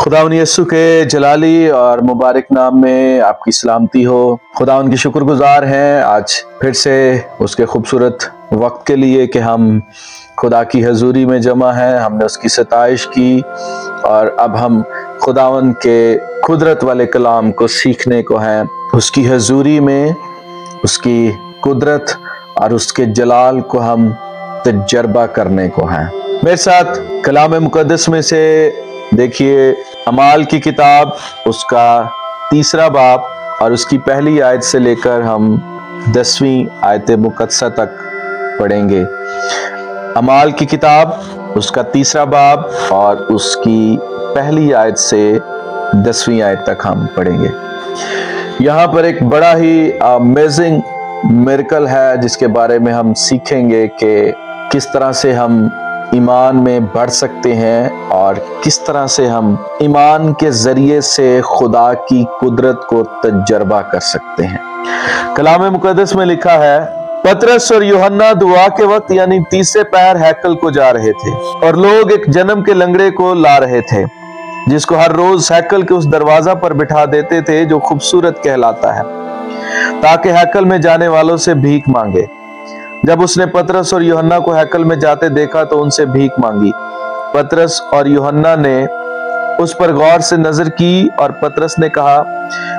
खुदावन यीशु के जलाली और मुबारक नाम में आपकी सलामती हो। खुदावन की शुक्रगुजार हैं आज फिर से उसके खूबसूरत वक्त के लिए कि हम खुदा की हजूरी में जमा हैं। हमने उसकी सताइश की और अब हम खुदावन के कुदरत वाले कलाम को सीखने को हैं। उसकी हजूरी में उसकी कुदरत और उसके जलाल को हम तजर्बा करने को हैं। मेरे साथ कलाम मुकद्दस में से देखिए अमाल की किताब उसका 3 बाब और उसकी पहली आयत से लेकर हम 10वीं आयत मुकद्दसा तक पढ़ेंगे। अमाल की किताब उसका 3 बाब और उसकी पहली आयत से 10वीं आयत तक हम पढ़ेंगे। यहाँ पर एक बड़ा ही अमेजिंग मिरेकल है जिसके बारे में हम सीखेंगे कि किस तरह से हम ईमान में बढ़ सकते हैं और किस तरह से हम ईमान के जरिए से खुदा की कुदरत को तजर्बा कर सकते हैं। कलाम मुकद्दस में लिखा है, पतरस और यूहन्ना दुआ के वक्त यानी तीसरे पैर हैकल को जा रहे थे और लोग एक जन्म के लंगड़े को ला रहे थे जिसको हर रोज हैकल के उस दरवाजा पर बिठा देते थे जो खूबसूरत कहलाता है, ताकि हैकल में जाने वालों से भीख मांगे। जब उसने पतरस और यूहन्ना को हैकल में जाते देखा तो उनसे भीख मांगी। पतरस और यूहन्ना ने उस पर गौर से नजर की और पतरस ने कहा,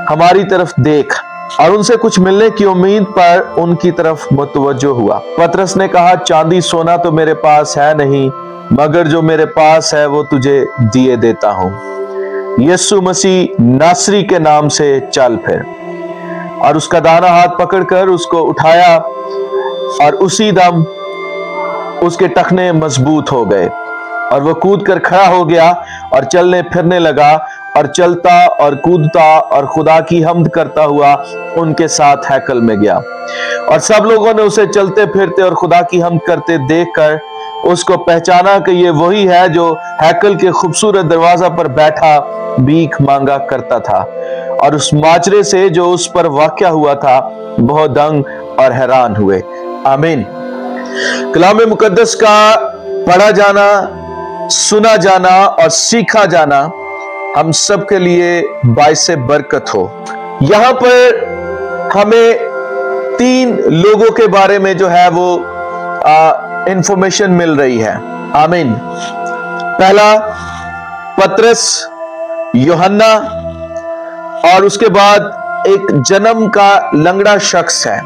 हमारी तरफ देख, और उनसे कुछ मिलने की उम्मीद पर उनकी तरफ मुतवज्जो हुआ। पतरस ने कहा, चांदी सोना तो मेरे पास है नहीं, मगर जो मेरे पास है वो तुझे दिए देता हूं। यीशु मसीह नासरी के नाम से चल फिर। और उसका दाना हाथ पकड़कर उसको उठाया और उसी दम उसके टखने मजबूत हो गए और वह कूद कर खड़ा हो गया और चलने फिरने लगा और चलता और कूदता और खुदा की हम्द करता हुआ उनके साथ हैकल में गया। और सब लोगों ने उसे चलते फिरते और खुदा की हम्द करते देखकर उसको पहचाना कि ये वही है जो हैकल के खूबसूरत दरवाजा पर बैठा भीख मांगा करता था। और उस माजरे से जो उस पर वाक़या हुआ था बहुत दंग और हैरान हुए। आमीन। कलाम मुकद्दस का पढ़ा जाना, सुना जाना और सीखा जाना हम सब के लिए बाइसे बरकत हो। यहां पर हमें 3 लोगों के बारे में जो है वो इंफॉर्मेशन मिल रही है। आमीन। पहला पतरस, यूहन्ना और उसके बाद एक जन्म का लंगड़ा शख्स है।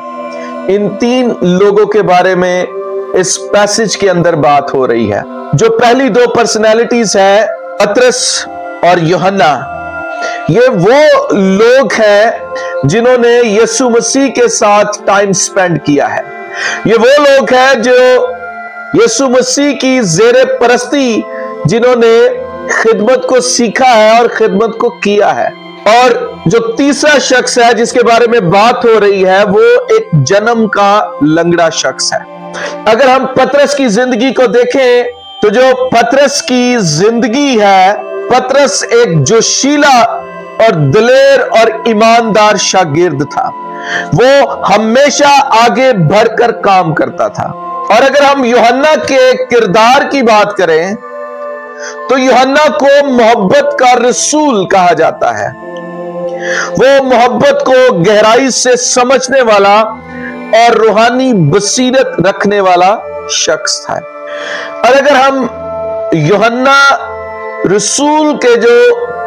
इन 3 लोगों के बारे में इस पैसेज के अंदर बात हो रही है। जो पहली 2 पर्सनैलिटीज है, पतरस और यूहन्ना, ये वो लोग हैं जिन्होंने यीशु मसीह के साथ टाइम स्पेंड किया है। ये वो लोग हैं जो यीशु मसीह की ज़ेरे परस्ती जिन्होंने खिदमत को सीखा है और खिदमत को किया है। और जो तीसरा शख्स है जिसके बारे में बात हो रही है वो एक जन्म का लंगड़ा शख्स है। अगर हम पतरस की जिंदगी को देखें तो जो पतरस की जिंदगी है, पतरस एक जोशीला और दिलेर और ईमानदार शागिर्द था। वो हमेशा आगे बढ़कर काम करता था। और अगर हम यूहन्ना के किरदार की बात करें तो यूहन्ना को मोहब्बत का रसूल कहा जाता है। वो मोहब्बत को गहराई से समझने वाला और रूहानी बसीरत रखने वाला शख्स था। और अगर हम यूहन्ना रसूल के जो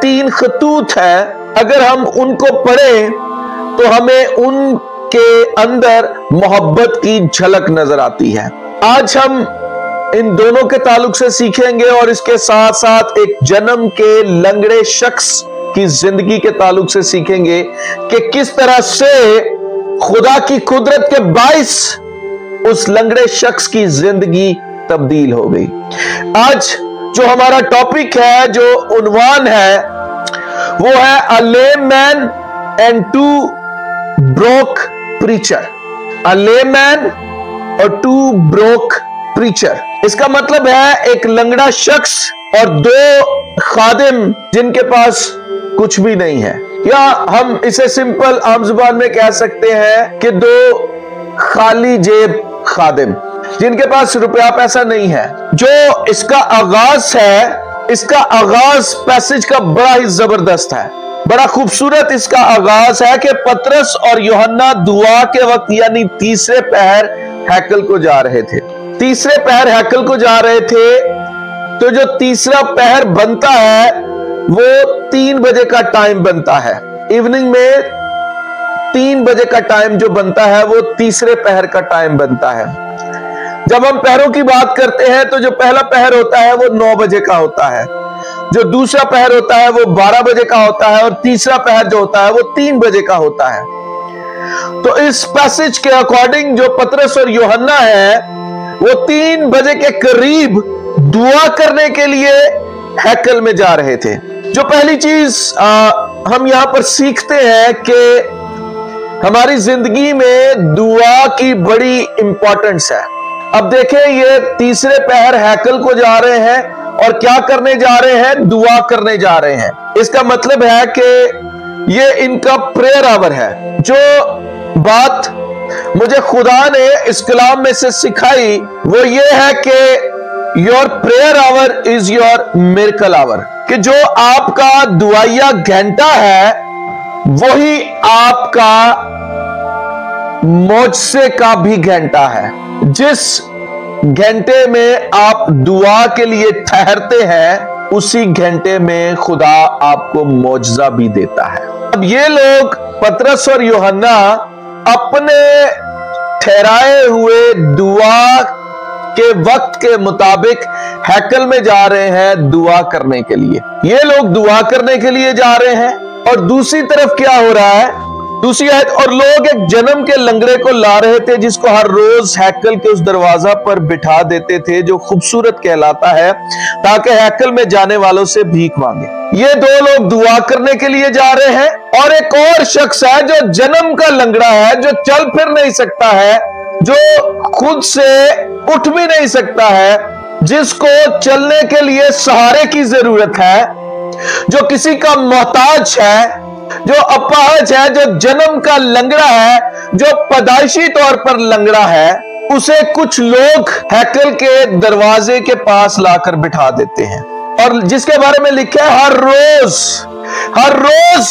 3 खतूत हैं, अगर हम उनको पढ़ें तो हमें उनके अंदर मोहब्बत की झलक नजर आती है। आज हम इन दोनों के ताल्लुक से सीखेंगे और इसके साथ साथ एक जन्म के लंगड़े शख्स की जिंदगी के ताल्लुक से सीखेंगे कि किस तरह से खुदा की कुदरत के बाइस उस लंगड़े शख्स की जिंदगी तब्दील हो गई। आज जो हमारा टॉपिक है, जो उन्वान है, वो है a lame man and 2 broke preacher. A lame man और 2 ब्रोक प्रीचर। इसका मतलब है एक लंगड़ा शख्स और 2 खादिम जिनके पास कुछ भी नहीं है, या हम इसे सिंपल आम जुबान में कह सकते हैं कि 2 खाली जेब खादिम जिनके पास रुपया पैसा नहीं है। जो इसका आगाज है इसका आगाज पैसेज का बड़ा ही जबरदस्त है, बड़ा खूबसूरत इसका आगाज है कि पतरस और यूहन्ना दुआ के वक्त यानी तीसरे पहर हैकल को जा रहे थे। तीसरे पहर हैकल को जा रहे थे, तो जो तीसरा पहर बनता है वो 3 बजे का टाइम बनता है। इवनिंग में 3 बजे का टाइम जो बनता है वो तीसरे पहर का टाइम बनता है। जब हम पहरों की बात करते हैं तो जो पहला पहर होता है वो 9 बजे का होता है, जो दूसरा पहर होता है वो 12 बजे का होता है, और तीसरा पहर जो होता है वो 3 बजे का होता है। तो इस पैसेज के अकॉर्डिंग जो पतरस और यूहन्ना है वो 3 बजे के करीब दुआ करने के लिए हैकल में जा रहे थे। जो पहली चीज हम यहां पर सीखते हैं कि हमारी जिंदगी में दुआ की बड़ी इंपॉर्टेंस है। अब देखें, ये तीसरे पहर हैकल को जा रहे हैं और क्या करने जा रहे हैं? दुआ करने जा रहे हैं। इसका मतलब है कि ये इनका प्रेयर आवर है। जो बात मुझे खुदा ने इस कलाम में से सिखाई वो ये है कि your prayer hour is your miracle hour, कि जो आपका दुआया घंटा है वही आपका मौजसे का भी घंटा है। जिस घंटे में आप दुआ के लिए ठहरते हैं उसी घंटे में खुदा आपको मौजज़ा भी देता है। अब ये लोग पतरस और यूहन्ना अपने ठहराए हुए दुआ के वक्त के मुताबिक हैकल में जा रहे हैं दुआ करने के लिए। ये लोग दुआ करने के लिए जा रहे हैं, और दूसरी तरफ क्या हो रहा है? दूसरी आयत, और लोग एक जन्म के लंगड़े को ला रहे थे जिसको हर रोज हैकल के उस दरवाजा पर बिठा देते थे जो खूबसूरत कहलाता है, ताकि हैकल में जाने वालों से भीख मांगे। ये 2 लोग दुआ करने के लिए जा रहे हैं, और एक और शख्स है जो जन्म का लंगड़ा है, जो चल फिर नहीं सकता है, जो खुद से उठ भी नहीं सकता है, जिसको चलने के लिए सहारे की जरूरत है, जो किसी का मोहताज है, जो अपाहज है, जो जन्म का लंगड़ा है, जो पैदाइशी तौर पर लंगड़ा है, उसे कुछ लोग हैकल के दरवाजे के पास लाकर बिठा देते हैं। और जिसके बारे में लिखा है हर रोज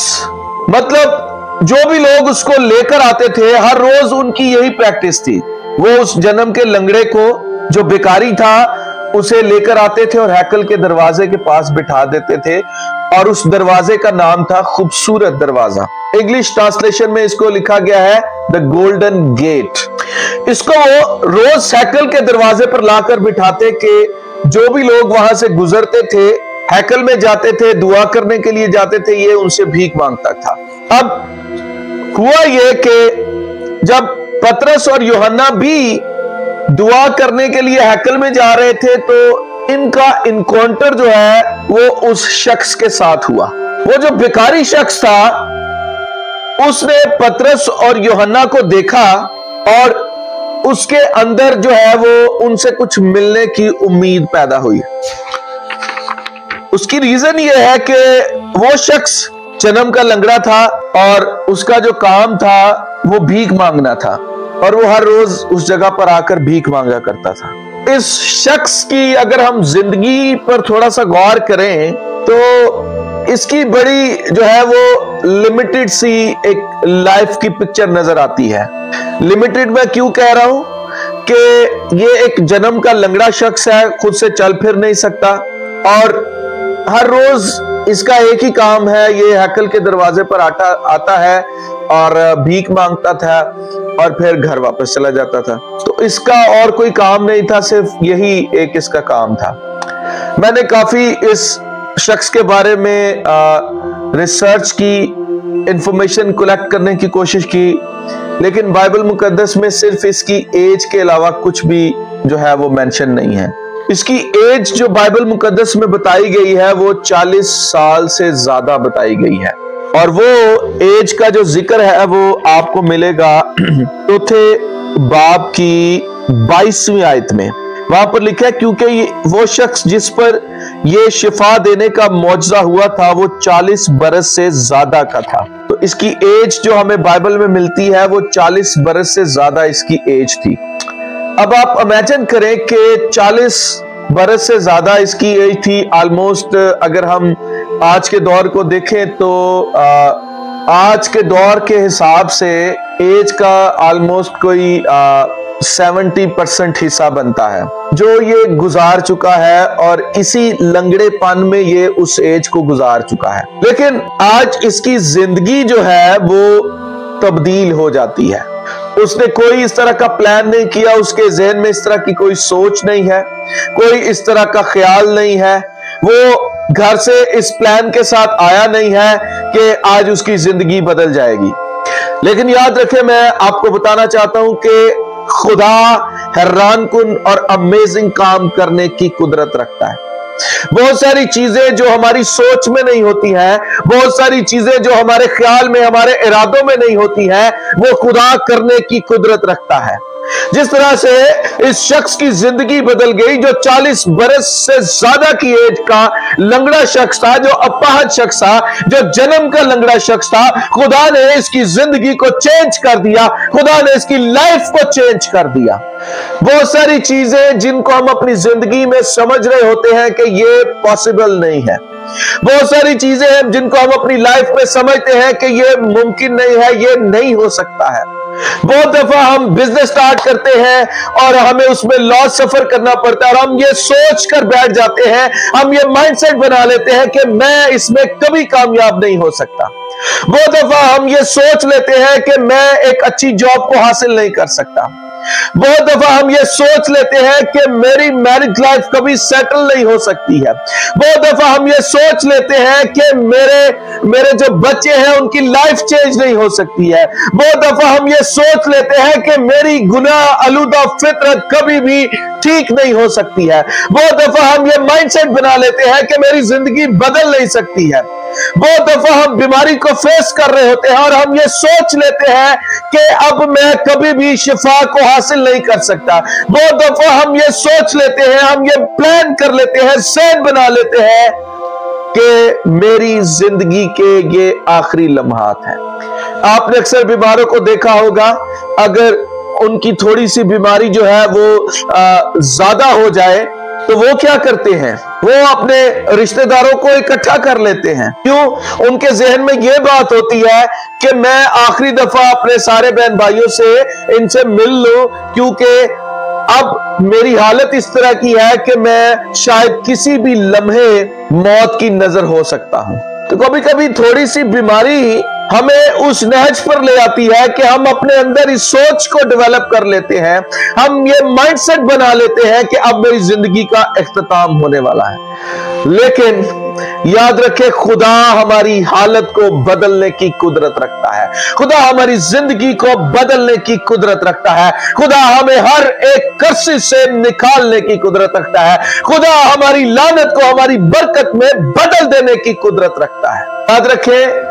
मतलब जो भी लोग उसको लेकर आते थे हर रोज उनकी यही प्रैक्टिस थी। वो उस जन्म के लंगड़े को जो भिखारी था उसे लेकर आते थे और हैकल के दरवाजे के पास बिठा देते थे, और उस दरवाजे का नाम था खूबसूरत दरवाजा। इंग्लिश ट्रांसलेशन में इसको लिखा गया है द गोल्डन गेट। इसको वो रोज हैकल के दरवाजे पर लाकर बिठाते कि जो भी लोग वहां से गुजरते थे, हैकल में जाते थे, दुआ करने के लिए जाते थे, ये उनसे भीख मांगता था। अब हुआ ये कि जब पतरस और यूहन्ना भी दुआ करने के लिए हैकल में जा रहे थे तो इनका इनकाउंटर जो है वो उस शख्स के साथ हुआ। वो जो भिखारी शख्स था उसने पतरस और यूहन्ना को देखा और उसके अंदर जो है वो उनसे कुछ मिलने की उम्मीद पैदा हुई। उसकी रीजन ये है कि वो शख्स जन्म का लंगड़ा था और उसका जो काम था वो भीख मांगना था, और वो हर रोज उस जगह पर आकर भीख मांगा करता था। इस शख्स की अगर हम जिंदगी पर थोड़ा सा गौर करें तो इसकी बड़ी जो है वो लिमिटेड सी एक लाइफ की पिक्चर नजर आती है। लिमिटेड मैं क्यों कह रहा हूं कि ये एक जन्म का लंगड़ा शख्स है, खुद से चल फिर नहीं सकता, और हर रोज इसका एक ही काम है, ये हैकल के दरवाजे पर आता है और भीख मांगता था और फिर घर वापस चला जाता था। तो इसका और कोई काम नहीं था, सिर्फ यही एक इसका काम था। मैंने काफी इस शख्स के बारे में रिसर्च की, इंफॉर्मेशन कलेक्ट करने की कोशिश की, लेकिन बाइबल मुकद्दस में सिर्फ इसकी एज के अलावा कुछ भी जो है वो मेंशन नहीं है। इसकी एज जो बाइबल मुकद्दस में बताई गई है वो 40 साल से ज्यादा बताई गई है, और वो एज का जो जिक्र है वो आपको मिलेगा चौथे बाब की 22वीं आयत में। वहां पर लिखा है क्योंकि वो शख्स जिस पर ये शिफा देने का मौजज़ा हुआ था वो 40 बरस से ज्यादा का था। तो इसकी एज जो हमें बाइबल में मिलती है वो 40 बरस से ज्यादा इसकी एज थी। अब आप इमेजिन करें कि 40 बरस से ज्यादा इसकी एज थी। ऑलमोस्ट अगर हम आज के दौर को देखें तो आज के दौर के हिसाब से एज का ऑलमोस्ट कोई 70% हिस्सा बनता है जो ये गुजार चुका है, और इसी लंगड़ेपन में ये उस एज को गुजार चुका है। लेकिन आज इसकी जिंदगी जो है वो तब्दील हो जाती है। उसने कोई इस तरह का प्लान नहीं किया, उसके जहन में इस तरह की कोई सोच नहीं है, कोई इस तरह का ख्याल नहीं है, वो घर से इस प्लान के साथ आया नहीं है कि आज उसकी जिंदगी बदल जाएगी। लेकिन याद रखें, मैं आपको बताना चाहता हूं कि खुदा हैरान कुन और अमेजिंग काम करने की कुदरत रखता है। बहुत सारी चीजें जो हमारी सोच में नहीं होती हैं, बहुत सारी चीजें जो हमारे ख्याल में, हमारे इरादों में नहीं होती हैं, वो खुदा करने की कुदरत रखता है। जिस तरह से इस शख्स की जिंदगी बदल गई, जो 40 बरस से ज्यादा की एज का लंगड़ा शख्स था, जो अपाहज शख्स था, जो जन्म का लंगड़ा शख्स था, खुदा ने इसकी जिंदगी को चेंज कर दिया, खुदा ने इसकी लाइफ को चेंज कर दिया। बहुत सारी चीजें जिनको हम अपनी जिंदगी में समझ रहे होते हैं कि ये पॉसिबल नहीं है, बहुत सारी चीजें हैं जिनको हम अपनी लाइफ में समझते हैं कि ये मुमकिन नहीं है, ये नहीं हो सकता है। बहुत दफा हम बिजनेस स्टार्ट करते हैं और हमें उसमें लॉस सफर करना पड़ता है, और हम ये सोच कर बैठ जाते हैं, हम ये माइंडसेट बना लेते हैं कि मैं इसमें कभी कामयाब नहीं हो सकता। बहुत दफा हम ये सोच लेते हैं कि मैं एक अच्छी जॉब को हासिल नहीं कर सकता। बहुत दफा हम ये सोच लेते हैं कि मेरी मैरिज लाइफ कभी सेटल नहीं हो सकती है। बहुत दफा हम ये सोच लेते हैं कि मेरे जो बच्चे हैं उनकी लाइफ चेंज नहीं हो सकती है। बहुत दफा हम ये सोच लेते हैं कि मेरी गुनाह आलूदा फितरत कभी भी ठीक नहीं हो सकती है। बहुत दफा हम ये माइंडसेट बना लेते हैं कि मेरी जिंदगी बदल नहीं सकती है। बहुत दफा हम बीमारी को फेस कर रहे होते हैं और हम ये सोच लेते हैं कि अब मैं कभी भी शिफा को हासिल नहीं कर सकता। बहुत दफा हम ये सोच लेते हैं, हम ये प्लान कर लेते हैं, सेट बना लेते हैं कि मेरी जिंदगी के ये आखिरी लम्हात हैं। आपने अक्सर बीमारों को देखा होगा, अगर उनकी थोड़ी सी बीमारी जो है वो ज्यादा हो जाए तो वो क्या करते हैं, वो अपने रिश्तेदारों को इकट्ठा कर लेते हैं। क्यों? उनके जहन में ये बात होती है कि मैं आखिरी दफा अपने सारे बहन भाइयों से इनसे मिल लूं, क्योंकि अब मेरी हालत इस तरह की है कि मैं शायद किसी भी लम्हे मौत की नजर हो सकता हूं। तो कभी कभी थोड़ी सी बीमारी हमें उस नहज पर ले आती है कि हम अपने अंदर इस सोच को डेवलप कर लेते हैं, हम ये माइंडसेट बना लेते हैं कि अब मेरी जिंदगी का इख्तिताम होने वाला है। लेकिन याद रखें, खुदा हमारी हालत को बदलने की कुदरत रखता है, खुदा हमारी जिंदगी को बदलने की कुदरत रखता है, खुदा हमें हर एक कर्सी से निकालने की कुदरत रखता है, खुदा हमारी लानत को हमारी बरकत में बदल देने की कुदरत रखता है। याद रखें,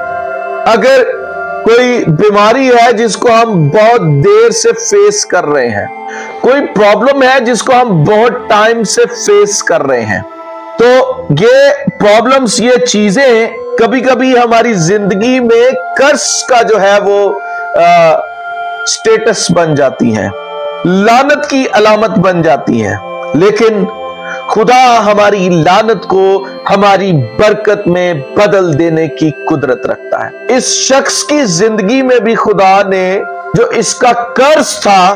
अगर कोई बीमारी है जिसको हम बहुत देर से फेस कर रहे हैं, कोई प्रॉब्लम है जिसको हम बहुत टाइम से फेस कर रहे हैं, तो ये प्रॉब्लम्स, ये चीजें कभी कभी हमारी जिंदगी में कर्स का जो है वो स्टेटस बन जाती हैं, लानत की अलामत बन जाती हैं। लेकिन खुदा हमारी लानत को हमारी बरकत में बदल देने की कुदरत रखता है। इस शख्स की जिंदगी में भी खुदा ने जो इसका कर्ज था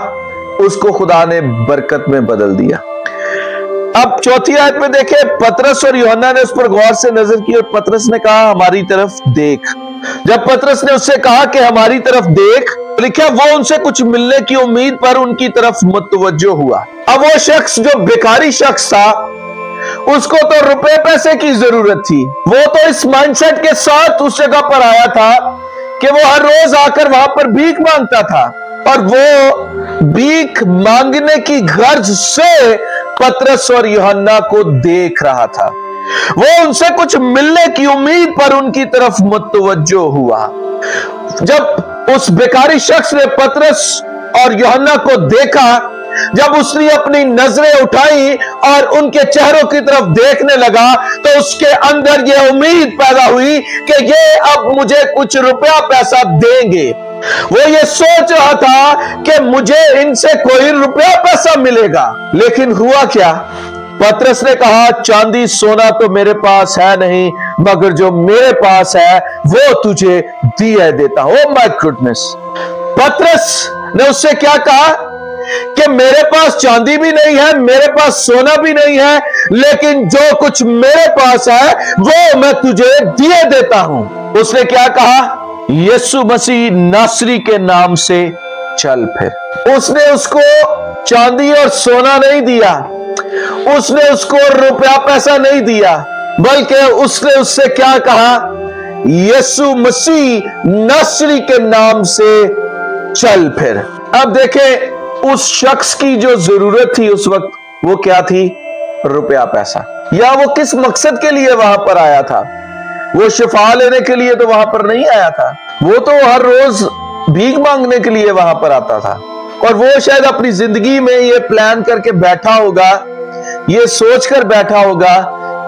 उसको खुदा ने बरकत में बदल दिया। अब चौथी आयत में देखें, पतरस और यूहन्ना ने उस पर गौर से नजर की और पतरस ने कहा हमारी तरफ देख। जब पतरस ने उससे कहा कि हमारी तरफ देख, लिखा वो उनसे कुछ मिलने की उम्मीद पर उनकी तरफ मुतवज्जो हुआ। अब वो शख्स जो बेकारी शख्स था, उसको तो रुपए पैसे की जरूरत थी, वो तो इस माइंडसेट के साथ उस जगह पर आया था कि वो हर रोज आकर वहां पर भीख मांगता था, और वो भीख मांगने की गर्ज से पतरस और यूहन्ना को देख रहा था। वो उनसे कुछ मिलने की उम्मीद पर उनकी तरफ मुतवज्जो हुआ। जब उस बेकारी शख्स ने पतरस और यूहन्ना को देखा, जब उसने अपनी नजरें उठाई और उनके चेहरों की तरफ देखने लगा, तो उसके अंदर यह उम्मीद पैदा हुई कि ये अब मुझे कुछ रुपया पैसा देंगे। वो ये सोच रहा था कि मुझे इनसे कोई रुपया पैसा मिलेगा। लेकिन हुआ क्या? पतरस ने कहा, चांदी सोना तो मेरे पास है नहीं, मगर जो मेरे पास है वो तुझे दिए देता हूं। ओह माय गुडनेस, पतरस ने उससे क्या कहा कि मेरे पास चांदी भी नहीं है, मेरे पास सोना भी नहीं है, लेकिन जो कुछ मेरे पास है वो मैं तुझे दिए देता हूं। उसने क्या कहा? यीशु मसीह नासरी के नाम से चल फिर। उसने उसको चांदी और सोना नहीं दिया, उसने उसको रुपया पैसा नहीं दिया, बल्कि उसने उससे क्या कहा? यीशु मसीह नासरी के नाम से चल फिर। अब देखें, उस शख्स की जो जरूरत थी उस वक्त वो क्या थी? रुपया पैसा। या वो किस मकसद के लिए वहां पर आया था? वो शिफा लेने के लिए तो वहां पर नहीं आया था, वो तो हर रोज भीख मांगने के लिए वहां पर आता था। और वो शायद अपनी जिंदगी में ये प्लान करके बैठा होगा, ये सोचकर बैठा होगा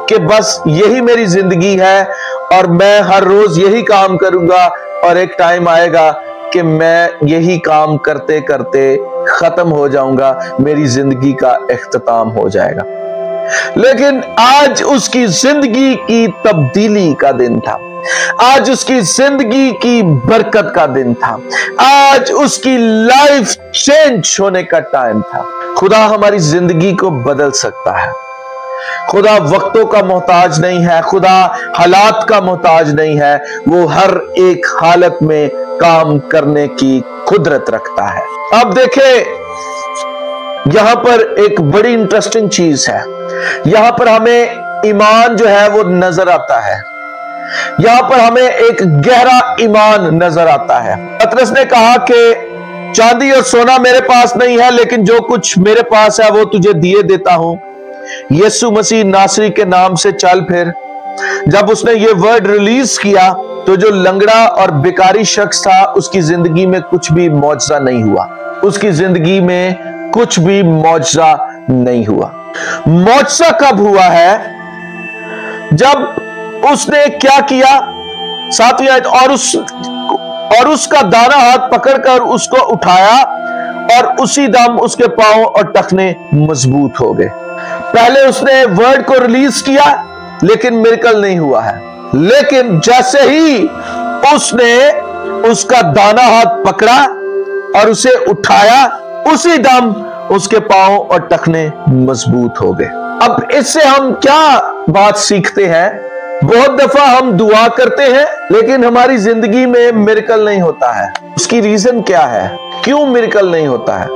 कि बस यही मेरी जिंदगी है और मैं हर रोज यही काम करूंगा और एक टाइम आएगा कि मैं यही काम करते करते खत्म हो जाऊंगा, मेरी जिंदगी का इख्तिताम हो जाएगा। लेकिन आज उसकी जिंदगी की तब्दीली का दिन था, आज उसकी जिंदगी की बरकत का दिन था, आज उसकी लाइफ चेंज होने का टाइम था। खुदा हमारी जिंदगी को बदल सकता है। खुदा वक्तों का मोहताज नहीं है, खुदा हालात का मोहताज नहीं है, वो हर एक हालत में काम करने की कुदरत रखता है। अब देखें, यहां पर एक बड़ी इंटरेस्टिंग चीज है। यहां पर हमें ईमान जो है वो नजर आता है, यहां पर हमें एक गहरा ईमान नजर आता है। पतरस ने कहा कि चांदी और सोना मेरे पास नहीं है, लेकिन जो कुछ मेरे पास है वो तुझे दिए देता हूं। यीशु मसीह नासरी के नाम से चल फिर। जब उसने ये वर्ड रिलीज किया तो जो लंगड़ा और बेकारी शख्स था उसकी जिंदगी में कुछ भी मौजज़ा नहीं हुआ, उसकी जिंदगी में कुछ भी मौजज़ा नहीं हुआ। मौजज़ा कब हुआ है? जब उसने क्या किया? 7वीं आयत, और उसका दाना हाथ पकड़कर उसको उठाया और उसी दम उसके पांव और टखने मजबूत हो गए। पहले उसने वर्ड को रिलीज किया लेकिन मिरेकल नहीं हुआ है, लेकिन जैसे ही उसने उसका दाना हाथ पकड़ा और उसे उठाया, उसी दम उसके पांव और टखने मजबूत हो गए। अब इससे हम क्या बात सीखते हैं? बहुत दफा हम दुआ करते हैं लेकिन हमारी जिंदगी में मिरेकल नहीं होता है। उसकी रीजन क्या है? क्यों मिरेकल नहीं होता है?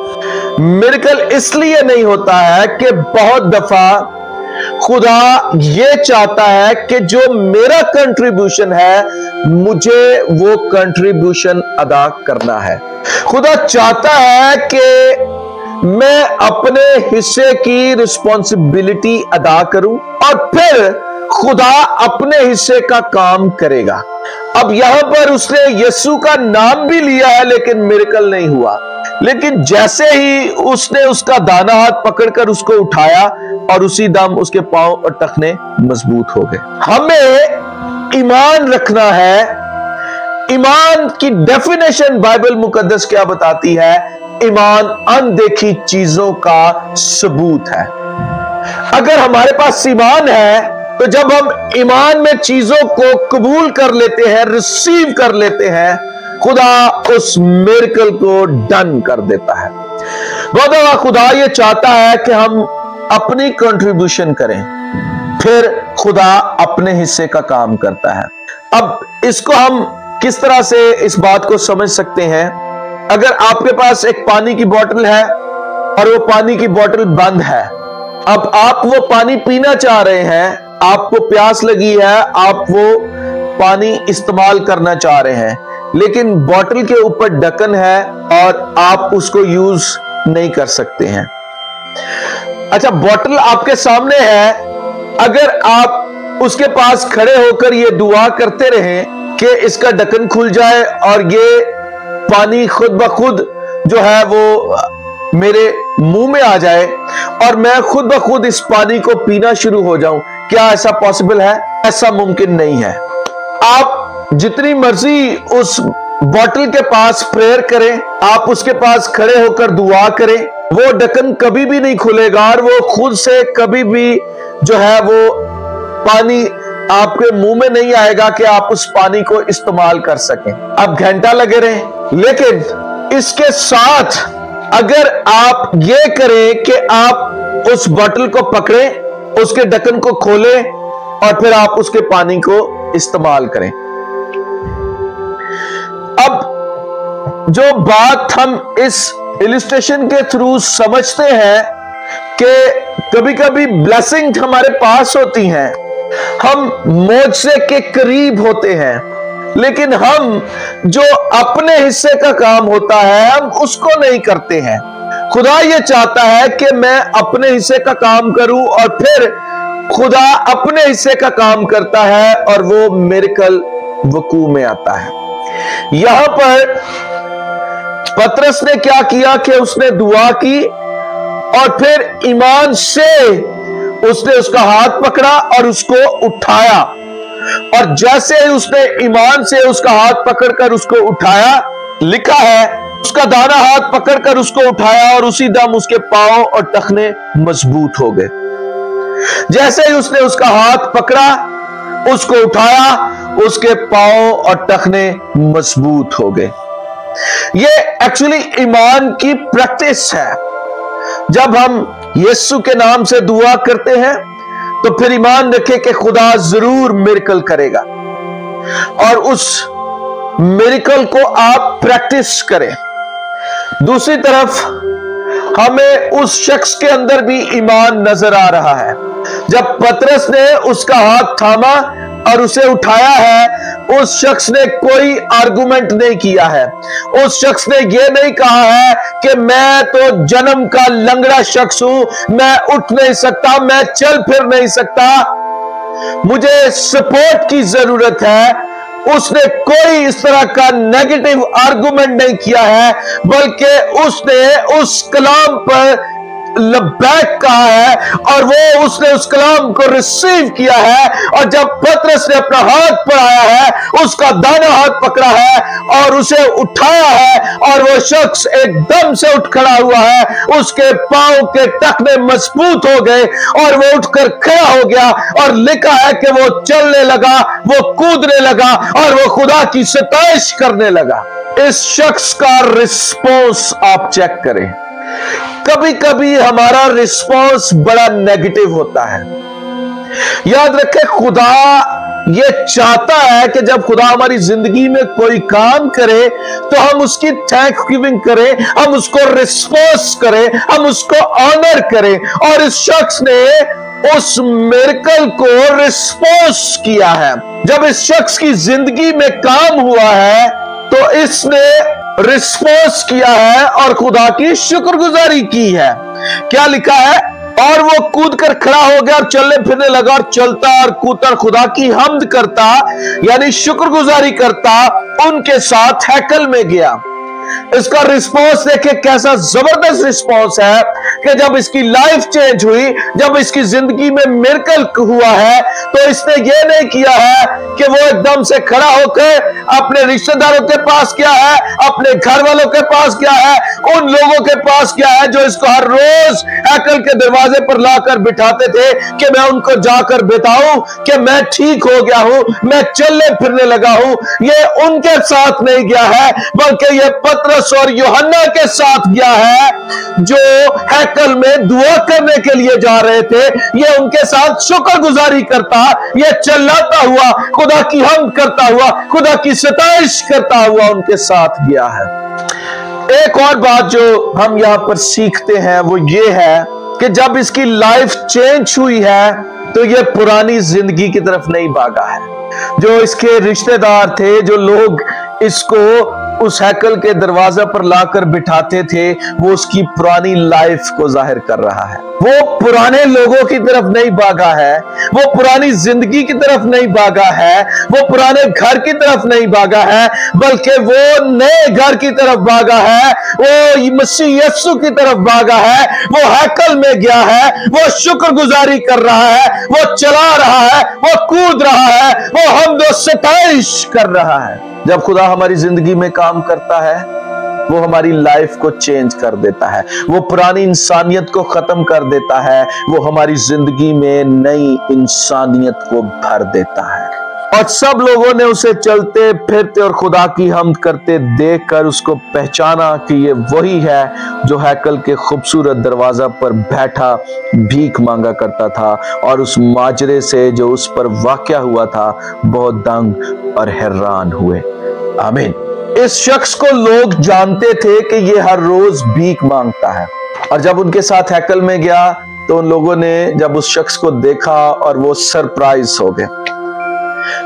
मिरेकल इसलिए नहीं होता है कि बहुत दफा खुदा ये चाहता है कि जो मेरा कंट्रीब्यूशन है मुझे वो कंट्रीब्यूशन अदा करना है। खुदा चाहता है कि मैं अपने हिस्से की रिस्पॉन्सिबिलिटी अदा करूं और फिर खुदा अपने हिस्से का काम करेगा। अब यहां पर उसने यीशु का नाम भी लिया है लेकिन मिरेकल नहीं हुआ। लेकिन जैसे ही उसने उसका दाना हाथ पकड़कर उसको उठाया और उसी दम उसके पांव और टखने मजबूत हो गए। हमें ईमान रखना है। ईमान की डेफिनेशन बाइबल मुकद्दस क्या बताती है? ईमान अनदेखी चीजों का सबूत है। अगर हमारे पास ईमान है तो जब हम ईमान में चीजों को कबूल कर लेते हैं, रिसीव कर लेते हैं, खुदा उस मिरेकल को डन कर देता है। बहुत बड़ा खुदा ये चाहता है कि हम अपनी कंट्रीब्यूशन करें, फिर खुदा अपने हिस्से का काम करता है। अब इसको हम किस तरह से इस बात को समझ सकते हैं? अगर आपके पास एक पानी की बोतल है और वो पानी की बोतल बंद है, अब आप वो पानी पीना चाह रहे हैं, आपको प्यास लगी है, आप वो पानी इस्तेमाल करना चाह रहे हैं, लेकिन बोतल के ऊपर ढक्कन है और आप उसको यूज नहीं कर सकते हैं। अच्छा, बोतल आपके सामने है, अगर आप उसके पास खड़े होकर ये दुआ करते रहें कि इसका ढक्कन खुल जाए और ये पानी खुद ब खुद जो है वो मेरे मुंह में आ जाए और मैं खुद ब खुद इस पानी को पीना शुरू हो जाऊं, क्या ऐसा पॉसिबल है? ऐसा मुमकिन नहीं है। आप जितनी मर्जी उस बॉटल के पास प्रेयर करें, आप उसके पास खड़े होकर दुआ करें, वो ढक्कन कभी भी नहीं खुलेगा और वो खुद से कभी भी जो है वो पानी आपके मुंह में नहीं आएगा कि आप उस पानी को इस्तेमाल कर सकें। आप घंटा लगे रहें, लेकिन इसके साथ अगर आप ये करें कि आप उस बोतल को पकड़ें, उसके ढक्कन को खोलें और फिर आप उसके पानी को इस्तेमाल करें। अब जो बात हम इस इलिस्ट्रेशन के थ्रू समझते हैं कि कभी कभी ब्लेसिंग हमारे पास होती हैं, हम मोज़े के करीब होते हैं, लेकिन हम जो अपने हिस्से का काम होता है हम उसको नहीं करते हैं। खुदा ये चाहता है कि मैं अपने हिस्से का काम करूं और फिर खुदा अपने हिस्से का काम करता है और वो मिरेकल वकू में आता है। यहां पर पतरस ने क्या किया कि उसने दुआ की और फिर ईमान से उसने उसका हाथ पकड़ा और उसको उठाया, और जैसे ही उसने ईमान से उसका हाथ पकड़कर उसको उठाया, लिखा है उसका दाना हाथ पकड़कर उसको उठाया और उसी दम उसके पांव और टखने मजबूत हो गए। जैसे ही उसने उसका हाथ पकड़ा, उसको उठाया, उसके पांव और टखने मजबूत हो गए। ये एक्चुअली ईमान की प्रैक्टिस है। जब हम यीशु के नाम से दुआ करते हैं तो फिर ईमान रखें कि खुदा जरूर मिरेकल करेगा और उस मिरेकल को आप प्रैक्टिस करें। दूसरी तरफ हमें उस शख्स के अंदर भी ईमान नजर आ रहा है। जब पतरस ने उसका हाथ थामा और उसे उठाया है, उस शख्स ने कोई आर्गुमेंट नहीं किया है। उस शख्स ने यह नहीं कहा है कि मैं तो जन्म का लंगड़ा शख्स हूं, मैं उठ नहीं सकता, मैं चल फिर नहीं सकता, मुझे सपोर्ट की जरूरत है। उसने कोई इस तरह का नेगेटिव आर्गुमेंट नहीं किया है, बल्कि उसने उस कलाम पर लब्बैक कहा है और वो उसने उस कलाम को रिसीव किया है। और जब पतरस ने अपना हाथ बढ़ाया है, उसका दाना हाथ पकड़ा है और उसे उठाया है और वो शख्स एकदम से उठ खड़ा हुआ है, उसके पांव के टखने मजबूत हो गए और वो उठकर खड़ा हो गया और लिखा है कि वो चलने लगा, वो कूदने लगा और वो खुदा की सताइश करने लगा। इस शख्स का रिस्पॉन्स आप चेक करें। कभी कभी हमारा रिस्पॉन्स बड़ा नेगेटिव होता है। याद रखें, खुदा ये चाहता है कि जब खुदा हमारी जिंदगी में कोई काम करे तो हम उसकी थैंक्स गिविंग करें, हम उसको रिस्पॉन्स करें, हम उसको ऑनर करें। और इस शख्स ने उस मिरेकल को रिस्पॉन्स किया है। जब इस शख्स की जिंदगी में काम हुआ है तो इसने रिस्पॉन्स किया है और खुदा की शुक्रगुजारी की है। क्या लिखा है? और वो कूद कर खड़ा हो गया और चलने फिरने लगा और चलता और कूदता खुदा की हम्द करता, यानी शुक्रगुजारी करता, उनके साथ हैकल में गया। इसका रिस्पॉन्स देखिए कैसा जबरदस्त रिस्पॉन्स है कि जब इसकी लाइफ चेंज हुई, जब इसकी जिंदगी में मिरेकल हुआ है, तो इसने ये नहीं किया है कि वो एकदम से खड़ा होकर अपने रिश्तेदारों के पास गया है, अपने घर वालों के पास गया है, उन लोगों के पास गया है जो इसको हर रोज हैकल के दरवाजे पर लाकर बिठाते थे कि मैं उनको जाकर बताऊं कि मैं ठीक हो गया हूं, मैं चलने फिरने लगा हूं। ये उनके साथ नहीं गया है, बल्कि ये पतरस और यूहन्ना के साथ गया है जो हैकल में दुआ करने के लिए जा रहे थे। ये उनके साथ शुक्रगुजारी करता, ये चिल्लाता हुआ, खुदा की हम्द करता हुआ, खुदा की सताइश करता हुआ उनके साथ गया है। एक और बात जो हम यहां पर सीखते हैं वो ये है कि जब इसकी लाइफ चेंज हुई है तो ये पुरानी जिंदगी की तरफ नहीं भागा है। जो इसके रिश्तेदार थे, जो लोग इसको उस हैकल के दरवाजे पर लाकर बिठाते थे, वो उसकी पुरानी लाइफ को जाहिर कर रहा है। वो पुराने लोगों की तरफ नहीं भागा है, वो पुरानी जिंदगी की तरफ नहीं भागा है, वो पुराने घर की तरफ नहीं भागा है, बल्कि वो नए घर की तरफ भागा है, वो मसीह यीशु की तरफ भागा है। वो हैकल में गया है, वो शुक्रगुजारी कर रहा है, वो चला रहा है, वो कूद रहा है, वो हम्द व सताइश कर रहा है। जब खुदा हमारी जिंदगी में काम करता है, वो हमारी लाइफ को चेंज कर देता है, वो पुरानी इंसानियत को खत्म कर देता है, वो हमारी जिंदगी में नई इंसानियत को भर देता है। और सब लोगों ने उसे चलते फिरते और खुदा की हम्द करते देखकर उसको पहचाना कि ये वही है जो हैकल के खूबसूरत दरवाजा पर बैठा भीख मांगा करता था, और उस माजरे से जो उस पर वाक़या हुआ था बहुत दंग और हैरान हुए। आमीन। इस शख्स को लोग जानते थे कि ये हर रोज भीख मांगता है, और जब उनके साथ हैकल में गया तो उन लोगों ने जब उस शख्स को देखा और वो सरप्राइज हो गए,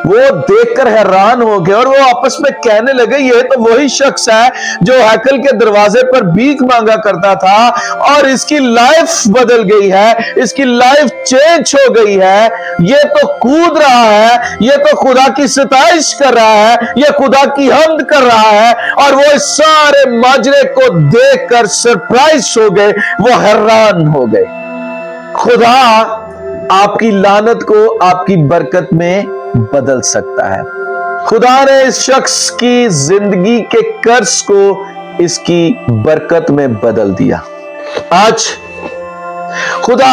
वो देखकर हैरान हो गए और वो आपस में कहने लगे ये तो वही शख्स है जो हैकल के दरवाजे पर भीख मांगा करता था, और इसकी लाइफ बदल गई है, इसकी लाइफ चेंज हो गई है। ये तो कूद रहा है, ये तो खुदा की सताइश कर रहा है, ये खुदा की हम्द कर रहा है। और वो इस सारे माजरे को देखकर सरप्राइज हो गए, वो हैरान हो गए। खुदा आपकी लानत को आपकी बरकत में बदल सकता है। खुदा ने इस शख्स की जिंदगी के कर्ज को इसकी बरकत में बदल दिया। आज खुदा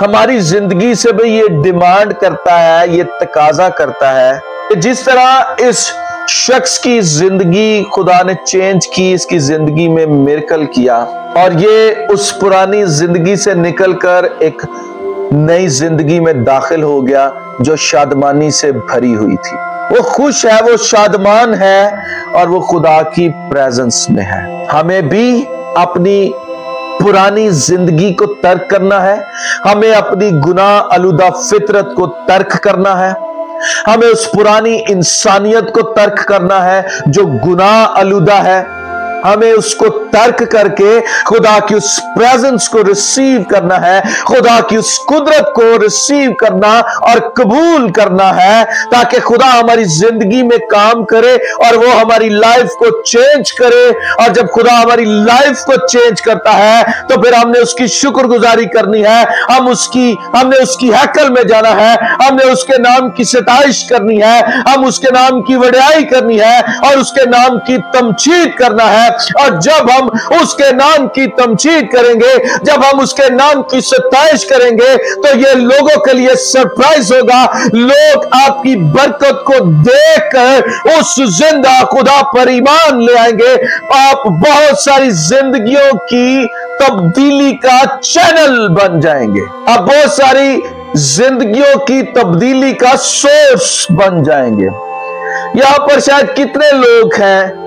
हमारी जिंदगी से भी ये डिमांड करता है, ये तकाजा करता है कि जिस तरह इस शख्स की जिंदगी खुदा ने चेंज की, इसकी जिंदगी में मिरेकल किया, और ये उस पुरानी जिंदगी से निकलकर एक नई जिंदगी में दाखिल हो गया जो शादमानी से भरी हुई थी। वो खुश है, वो शादमान है, और वो खुदा की प्रेजेंस में है। हमें भी अपनी पुरानी जिंदगी को तर्क करना है, हमें अपनी गुनाह आलूदा फितरत को तर्क करना है, हमें उस पुरानी इंसानियत को तर्क करना है जो गुनाह आलूदा है। हमें उसको तर्क करके खुदा की उस प्रेजेंस को रिसीव करना है, खुदा की उस कुदरत को रिसीव करना और कबूल करना है, ताकि खुदा हमारी जिंदगी में काम करे और वो हमारी लाइफ को चेंज करे। और जब खुदा हमारी लाइफ को चेंज करता है तो फिर हमने उसकी शुक्रगुजारी करनी है, हमने उसकी हैकल में जाना है, हमने उसके नाम की सताइश करनी है, हम उसके नाम की वड्याई करनी है और उसके नाम की तमजीद करना है। और जब हम उसके नाम की तमजीद करेंगे, जब हम उसके नाम की सताइश करेंगे, तो ये लोगों के लिए सरप्राइज होगा। लोग आपकी बरकत को देखकर उस जिंदा खुदा पर ईमान ले आएंगे। आप बहुत सारी जिंदगियों की तब्दीली का चैनल बन जाएंगे, आप बहुत सारी जिंदगियों की तब्दीली का सोर्स बन जाएंगे। यहां पर शायद कितने लोग हैं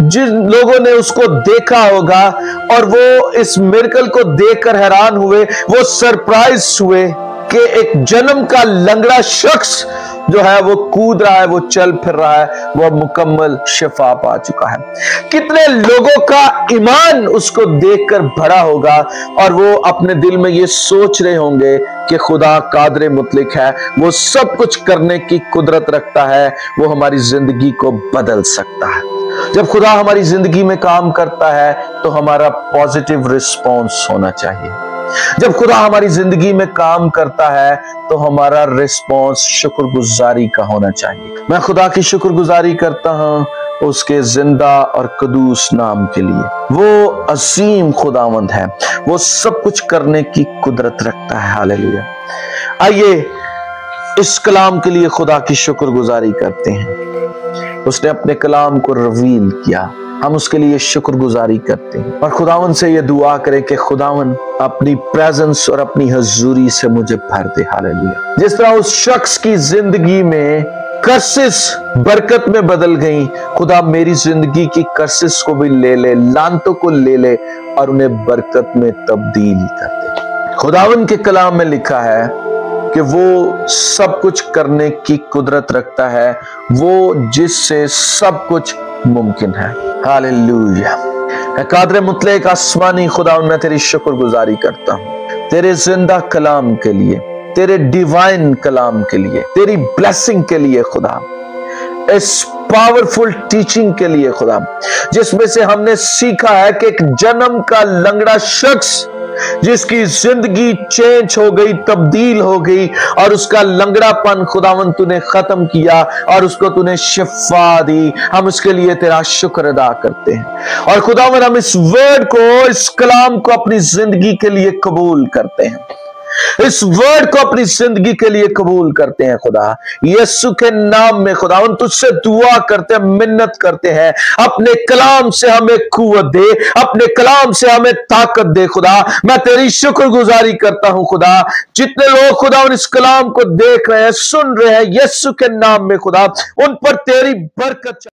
जिन लोगों ने उसको देखा होगा और वो इस मिरेकल को देखकर हैरान हुए, वो सरप्राइज हुए कि एक जन्म का लंगड़ा शख्स जो है वो कूद रहा है, वो चल फिर रहा है, वो मुकम्मल शिफा पा चुका है। कितने लोगों का ईमान उसको देखकर भरा होगा और वो अपने दिल में ये सोच रहे होंगे कि खुदा कादरे मुतलिक है, वो सब कुछ करने की कुदरत रखता है, वो हमारी जिंदगी को बदल सकता है। जब खुदा हमारी जिंदगी में काम करता है तो हमारा पॉजिटिव रिस्पॉन्स होना चाहिए। जब खुदा हमारी जिंदगी में काम करता है तो हमारा रिस्पॉन्स शुक्रगुजारी का होना चाहिए। मैं खुदा की शुक्रगुजारी करता हूं उसके जिंदा और कदूस नाम के लिए। वो असीम खुदावंद है, वो सब कुछ करने की कुदरत रखता है। हालेलुया। आइए इस कलाम के लिए खुदा की शुक्रगुजारी करते हैं। उसने अपने कलाम को रिवील किया, हम उसके लिए शुक्रगुजारी करते हैं और खुदावन से ये दुआ करें कि खुदावन अपनी प्रेजेंस और अपनी हजूरी से मुझे भर दे। हालेलुया। जिस तरह उस शख्स की जिंदगी में कर्सिस बरकत में बदल गई, खुदा मेरी जिंदगी की कर्सिस को भी ले ले, लानतों को ले ले और उन्हें बरकत में तब्दील कर दे। खुदावन के कलाम में लिखा है कि वो सब कुछ करने की कुदरत रखता है, वो जिससे सब कुछ मुमकिन है। हालेलुया। कादर मुतलक आसमानी खुदा, मैं तेरी शुक्रगुजारी करता हूँ तेरे जिंदा कलाम के लिए, तेरे डिवाइन कलाम के लिए, तेरी ब्लेसिंग के लिए खुदा, इस पावरफुल टीचिंग के लिए खुदा, जिसमें से हमने सीखा है कि एक जन्म का लंगड़ा शख्स जिसकी जिंदगी चेंज हो गई, तब्दील हो गई, और उसका लंगड़ापन खुदावन तूने खत्म किया और उसको तूने शिफा दी। हम उसके लिए तेरा शुक्र अदा करते हैं और खुदावन हम इस वर्ड को, इस कलाम को अपनी जिंदगी के लिए कबूल करते हैं, इस वर्ड को अपनी जिंदगी के लिए कबूल करते हैं खुदा। यीशु के नाम में खुदा हम तुझसे दुआ करते हैं, मिन्नत करते हैं, अपने कलाम से हमें कुव्वत दे, अपने कलाम से हमें ताकत दे खुदा। मैं तेरी शुक्रगुजारी करता हूं खुदा, जितने लोग खुदा इस कलाम को देख रहे हैं, सुन रहे हैं, यीशु के नाम में खुदा उन पर तेरी बरकत